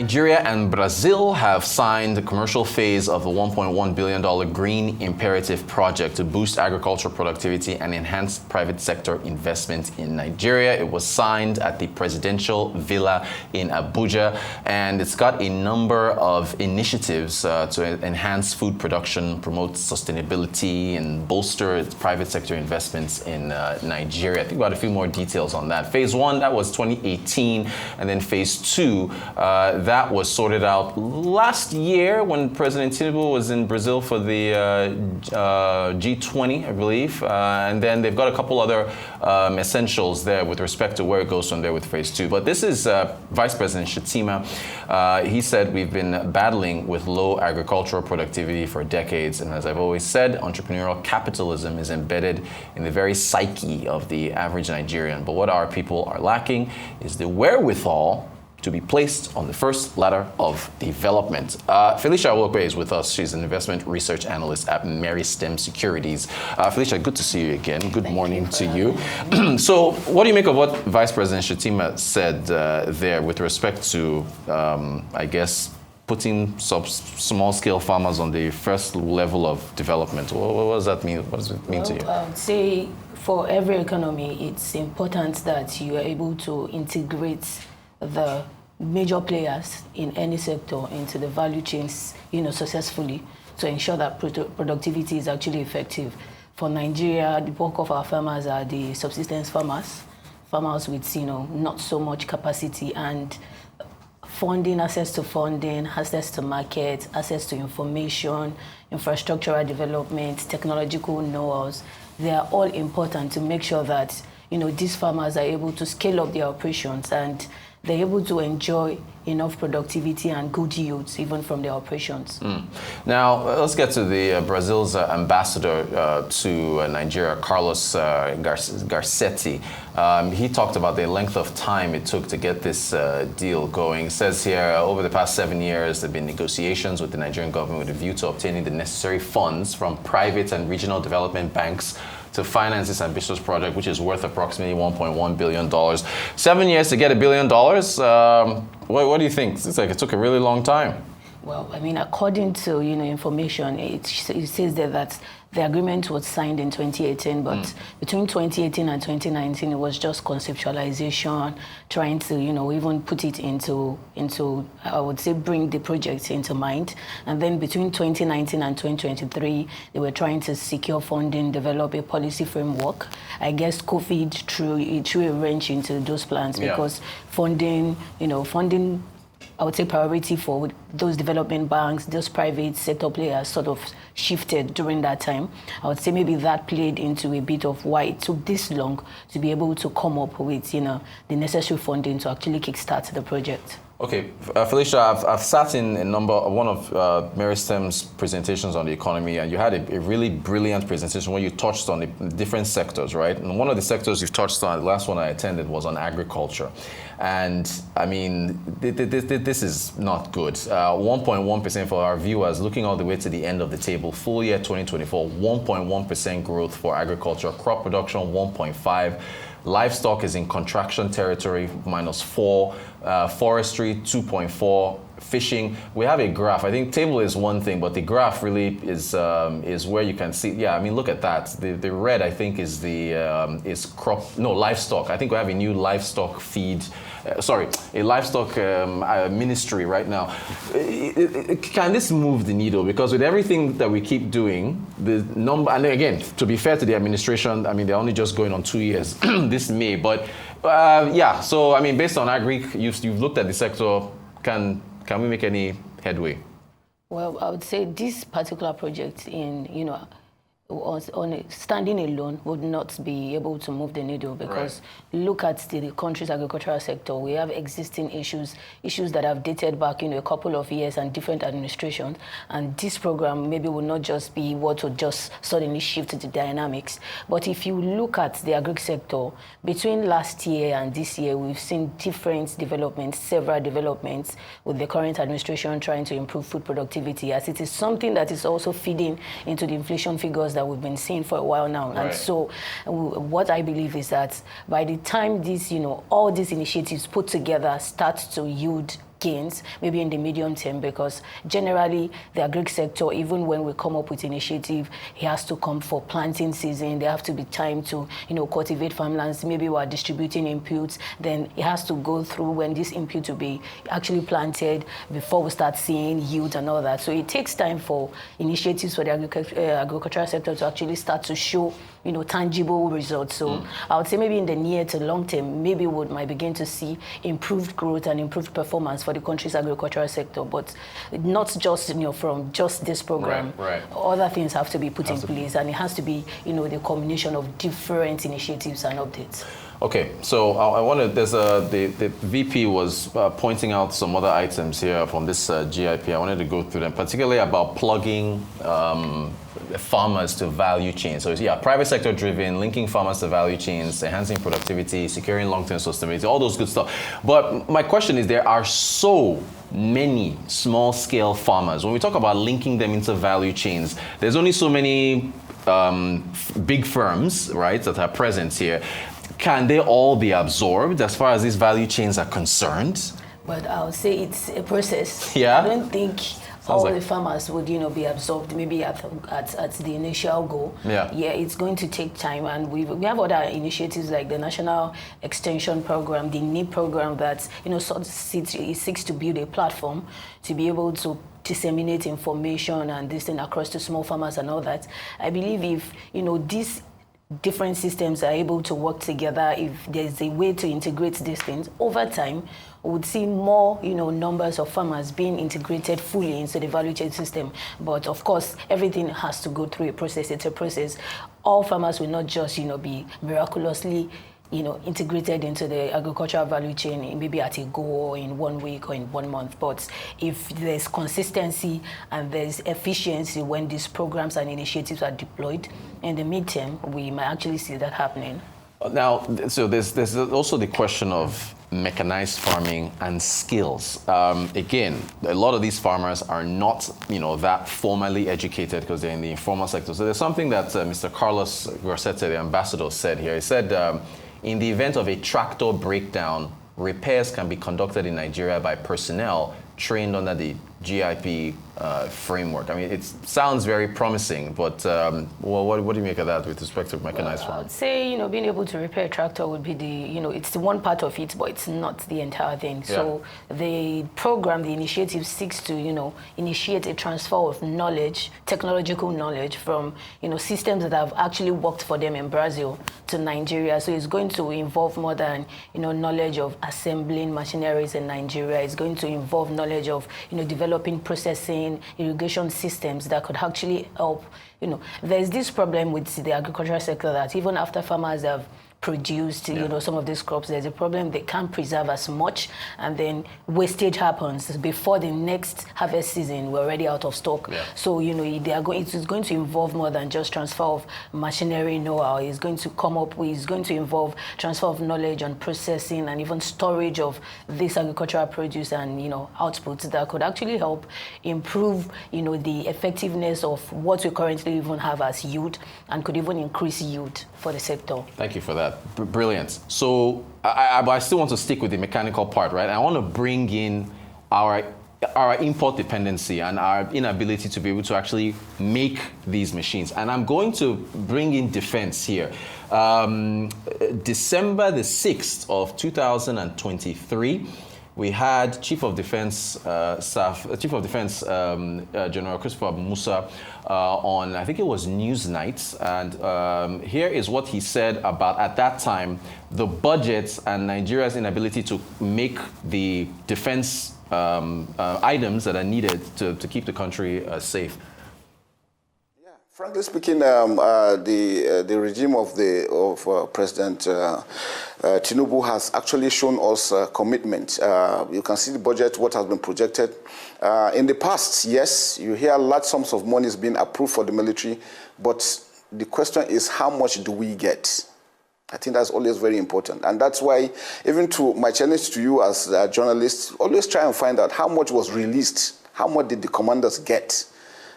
Nigeria and Brazil have signed the commercial phase of the $1.1 billion Green Imperative project to boost agricultural productivity and enhance private sector investment in Nigeria. It was signed at the presidential villa in Abuja, and it's got a number of initiatives to enhance food production, promote sustainability, and bolster private sector investments in Nigeria. I think we got a few more details on that. Phase 1, that was 2018, and then phase 2, that was sorted out last year when President Tinubu was in Brazil for the G20, I believe. And then they've got a couple other essentials there with respect to where it goes from there with phase 2. But this is Vice President Shettima. He said we've been battling with low agricultural productivity for decades. And as I've always said, entrepreneurial capitalism is embedded in the very psyche of the average Nigerian. But what our people are lacking is the wherewithal to be placed on the first ladder of development. Felicia Awolope is with us. She's an investment research analyst at Meristem Securities. Felicia, good to see you again. Good morning to you. So what do you make of what Vice President Shettima said there with respect to, I guess, putting small-scale farmers on the first level of development? What does that mean? What does it mean to you? I would say for every economy, it's important that you are able to integrate the major players in any sector into the value chains, successfully to ensure that productivity is actually effective. For Nigeria, the bulk of our farmers are the subsistence farmers with, not so much capacity and funding, access to market, access to information, infrastructural development, technological know-hows. They are all important to make sure that, these farmers are able to scale up their operations and they're able to enjoy enough productivity and good yields even from their operations. Now, let's get to the Brazil's ambassador to Nigeria, Carlos Garcetti. He talked about the length of time it took to get this deal going. It says here, over the past 7 years, there have been negotiations with the Nigerian government with a view to obtaining the necessary funds from private and regional development banks to finance this ambitious project, which is worth approximately $1.1 billion. 7 years to get $1 billion. What do you think? It's like it took a really long time. Well, according to information, it says that the agreement was signed in 2018, but between 2018 and 2019, it was just conceptualization, trying to even put it into I would say bring the project into mind. And then between 2019 and 2023, they were trying to secure funding, develop a policy framework. I guess COVID threw a wrench into those plans because funding, I would say priority for those development banks, those private sector players sort of shifted during that time. I would say maybe that played into a bit of why it took this long to be able to come up with, the necessary funding to actually kickstart the project. Okay, Felicia, I've sat in one of Meristem's presentations on the economy, and you had a really brilliant presentation where you touched on the different sectors, right? And one of the sectors you've touched on, the last one I attended, was on agriculture. And this is not good. 1.1% for our viewers, looking all the way to the end of the table, full year 2024, 1.1% growth for agriculture, crop production 1.5%. Livestock is in contraction territory, -4%. Forestry, 2.4%. Fishing, we have a graph. I think table is one thing, but the graph really is where you can see. Yeah, look at that. The red, I think, is livestock. I think we have a new livestock feed. A livestock ministry right now. Can this move the needle? Because with everything that we keep doing, the number, and again, to be fair to the administration, they're only just going on 2 years this May. But so based on Agric, you've looked at the sector. Can we make any headway? Well, I would say this particular project on standing alone would not be able to move the needle because look at the country's agricultural sector. We have existing issues that have dated back a couple of years and different administrations. And this program maybe will not just be what would just suddenly shift the dynamics. But if you look at the agric sector, between last year and this year, we've seen different developments, several developments with the current administration trying to improve food productivity, as it is something that is also feeding into the inflation figures that we've been seeing for a while now. Right. And so what I believe is that by the time these, all these initiatives put together start to yield gains, maybe in the medium term, because generally the agric sector, even when we come up with initiative, it has to come for planting season. There have to be time to, cultivate farmlands. Maybe we're distributing inputs, then it has to go through when this input will be actually planted before we start seeing yield and all that. So it takes time for initiatives for the agricultural sector to actually start to show tangible results. So I would say maybe in the near to long term, maybe we might begin to see improved growth and improved performance for the country's agricultural sector, but not just from just this program. Right. Other things have to be put in place, and it has to be the combination of different initiatives and updates. Okay, so I wanted, the VP was pointing out some other items here from this GIP. I wanted to go through them, particularly about plugging farmers to value chains. So yeah, private sector driven, linking farmers to value chains, enhancing productivity, securing long-term sustainability, all those good stuff. But my question is, there are so many small-scale farmers. When we talk about linking them into value chains, there's only so many big firms, right, that are present here. Can they all be absorbed as far as these value chains are concerned? But I would say it's a process. Yeah. I don't think all the farmers would, be absorbed maybe at the initial goal. Yeah, it's going to take time, and we have other initiatives like the National Extension Program, the NIP program that seeks to build a platform to be able to disseminate information and this thing across to small farmers and all that. I believe if these different systems are able to work together, if there's a way to integrate these things over time, we would see more, numbers of farmers being integrated fully into the value chain system. But of course, everything has to go through a process. It's a process. All farmers will not just, be miraculously, integrated into the agricultural value chain maybe at a go or in 1 week or in 1 month. But if there's consistency and there's efficiency when these programs and initiatives are deployed, in the midterm, we might actually see that happening. Now, so there's also the question of mechanized farming and skills. Again, a lot of these farmers are not, that formally educated because they're in the informal sector. So there's something that Mr. Carlos Garcete, the ambassador, said here. He said, in the event of a tractor breakdown, repairs can be conducted in Nigeria by personnel trained under the GIP framework. I mean, it sounds very promising, but what do you make of that with respect to mechanized farming? I would say, being able to repair a tractor would be the, it's the one part of it, but it's not the entire thing. Yeah. So the program, the initiative seeks to, initiate a transfer of knowledge, technological knowledge from, systems that have actually worked for them in Brazil to Nigeria. So it's going to involve more than, knowledge of assembling machineries in Nigeria. It's going to involve knowledge of, developing processing, irrigation systems that could actually help. There's this problem with the agricultural sector that even after farmers have produced, some of these crops, there's a problem they can't preserve as much, and then wastage happens. Before the next harvest season, we're already out of stock. Yeah. So, it's going to involve more than just transfer of machinery know-how. It's going to involve transfer of knowledge on processing and even storage of this agricultural produce and, outputs that could actually help improve, the effectiveness of what we currently even have as yield, and could even increase yield for the sector. Thank you for that. Brilliant. So I still want to stick with the mechanical part, right? I want to bring in our import dependency and our inability to be able to actually make these machines. And I'm going to bring in defense here. December the 6th of 2023, we had Chief of Defense General Christopher Musa on, I think it was Newsnight, and here is what he said about, at that time, the budgets and Nigeria's inability to make the defense items that are needed to keep the country safe. Frankly speaking, the regime of President Tinubu has actually shown us commitment. You can see the budget, what has been projected. In the past, yes, you hear large sums of money is being approved for the military, but the question is, how much do we get? I think that's always very important. And that's why, even to my challenge to you as a journalist, always try and find out how much was released, how much did the commanders get?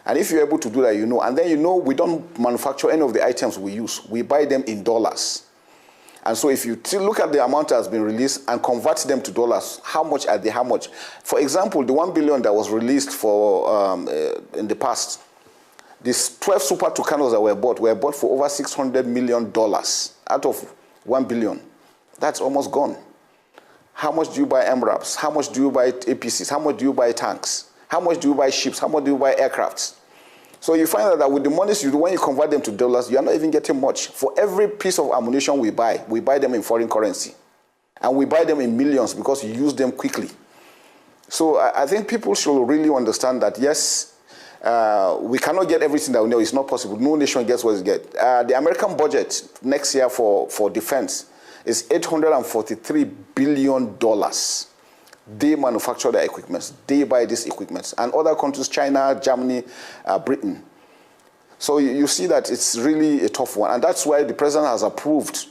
And if you're able to do that, and then we don't manufacture any of the items we use. We buy them in dollars. And so if you look at the amount that has been released and convert them to dollars, how much are they? How much? For example, the 1 billion that was released for in the past, these 12 Super Tucanos that were bought for over $600 million out of 1 billion. That's almost gone. How much do you buy MRAPs? How much do you buy APCs? How much do you buy tanks? How much do you buy ships? How much do you buy aircrafts? So you find out that with the monies you do, when you convert them to dollars, you are not even getting much. For every piece of ammunition we buy them in foreign currency. And we buy them in millions because you use them quickly. So I think people should really understand that, yes, we cannot get everything that we know. It's not possible. No nation gets what it gets. The American budget next year for defense is $843 billion. They manufacture their equipment. They buy these equipment. And other countries, China, Germany, Britain. So you see that it's really a tough one. And that's why the president has approved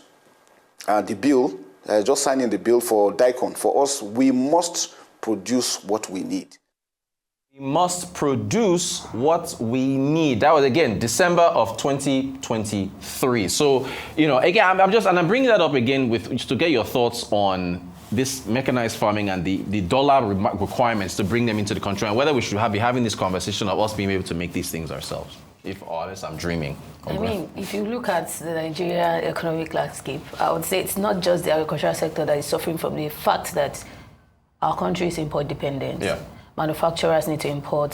the bill, just signing the bill for DICON. For us, we must produce what we need. We must produce what we need. That was, again, December of 2023. So, again, I'm bringing that up again just to get your thoughts on this mechanized farming and the dollar requirements to bring them into the country, and whether we should be having this conversation of us being able to make these things ourselves. If honest, I'm dreaming. I mean, if you look at the Nigerian economic landscape, I would say it's not just the agricultural sector that is suffering from the fact that our country is import dependent. Yeah. Manufacturers need to import,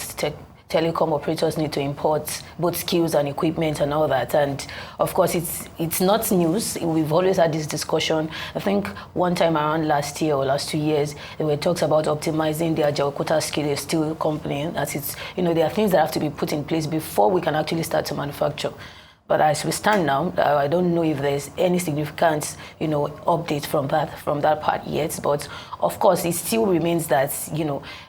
telecom operators need to import both skills and equipment and all that. And of course, it's not news. We've always had this discussion. I think one time around last year or last 2 years, there were talks about optimizing the Ajaokuta steel company. That it's, there are things that have to be put in place before we can actually start to manufacture. But as we stand now, I don't know if there's any significant, update from that part yet. But of course, it still remains that,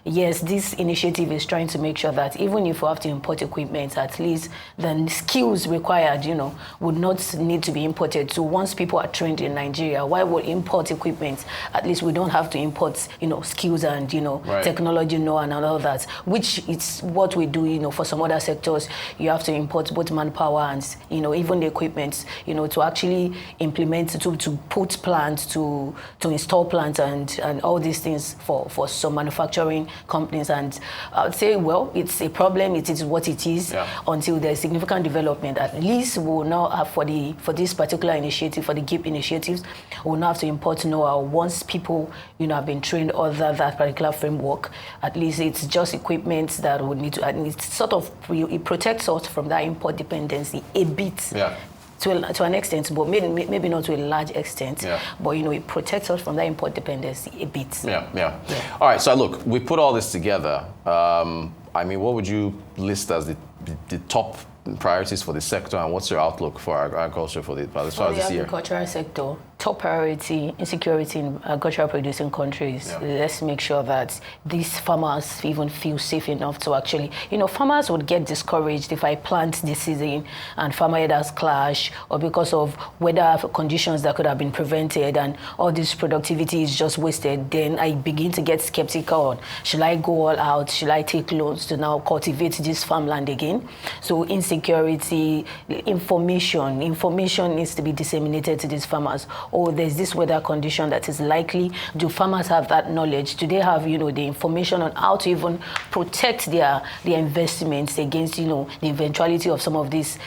yes, this initiative is trying to make sure that even if we have to import equipment, at least the skills required, would not need to be imported. So once people are trained in Nigeria, why would import equipment? At least we don't have to import, skills and, right, technology, and all that, which is what we do, for some other sectors. You have to import both manpower and, even the equipment, to actually implement, to put plants, to install plants and all these things for some manufacturing companies. And I would say, well, it's a problem. It is what it is, yeah, until there's significant development. At least we'll now have for this particular initiative, for the GIP initiatives, we'll now have to import know-how. Once people, have been trained under that particular framework, at least it's just equipment that would need to, and it protects us from that import dependency a bit. Yeah. To an extent, but maybe not to a large extent. Yeah. But it protects us from that import dependency a bit. Yeah. All right. So look, we put all this together. What would you list as the top priorities for the sector, and what's your outlook for agriculture for this year? Agricultural sector, top priority, insecurity in agricultural producing countries. Yeah. Let's make sure that these farmers even feel safe enough to actually, farmers would get discouraged if I plant this season and farmer headers clash, or because of weather conditions that could have been prevented and all this productivity is just wasted. Then I begin to get skeptical on, should I go all out? Should I take loans to now cultivate this farmland again? So insecurity, information needs to be disseminated to these farmers. Or there's this weather condition that is likely. Do farmers have that knowledge? Do they have, the information on how to even protect their investments against, the eventuality of some of these,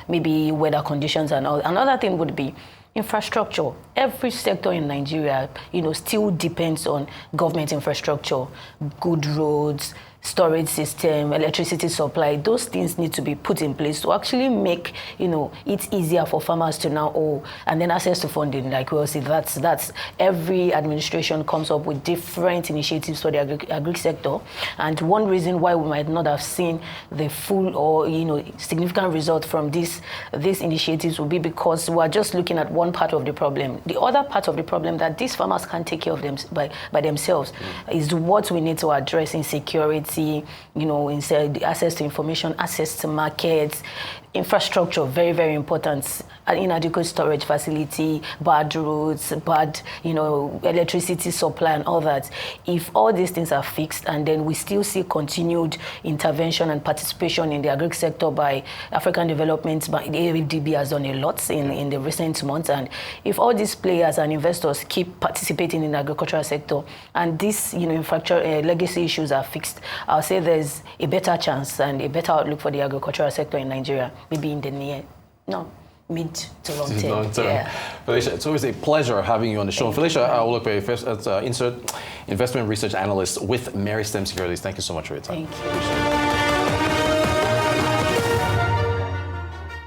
maybe weather conditions and all. Another thing would be infrastructure. Every sector in Nigeria, still depends on government infrastructure, good roads, storage system, electricity supply. Those things need to be put in place to actually make, it easier for farmers to now and then access to funding. Like we all see, that's every administration comes up with different initiatives for the agri sector. And one reason why we might not have seen the full or, significant result from these initiatives will be because we're just looking at one part of the problem. The other part of the problem that these farmers can't take care of them by themselves is what we need to address: insecurity, access to information, access to markets, infrastructure, very, very important. An inadequate storage facility, bad roads, bad, electricity supply and all that. If all these things are fixed and then we still see continued intervention and participation in the agric sector by African Development Bank, the AFDB has done a lot in the recent months. And if all these players and investors keep participating in the agricultural sector and these, infrastructure legacy issues are fixed, I'll say there's a better chance and a better outlook for the agricultural sector in Nigeria, maybe in the mid to long term. Yeah. Felicia, it's always a pleasure having you on the show. Felicia Awolope, investment research analyst with Meristem Securities. Thank you so much for your time. Thank you.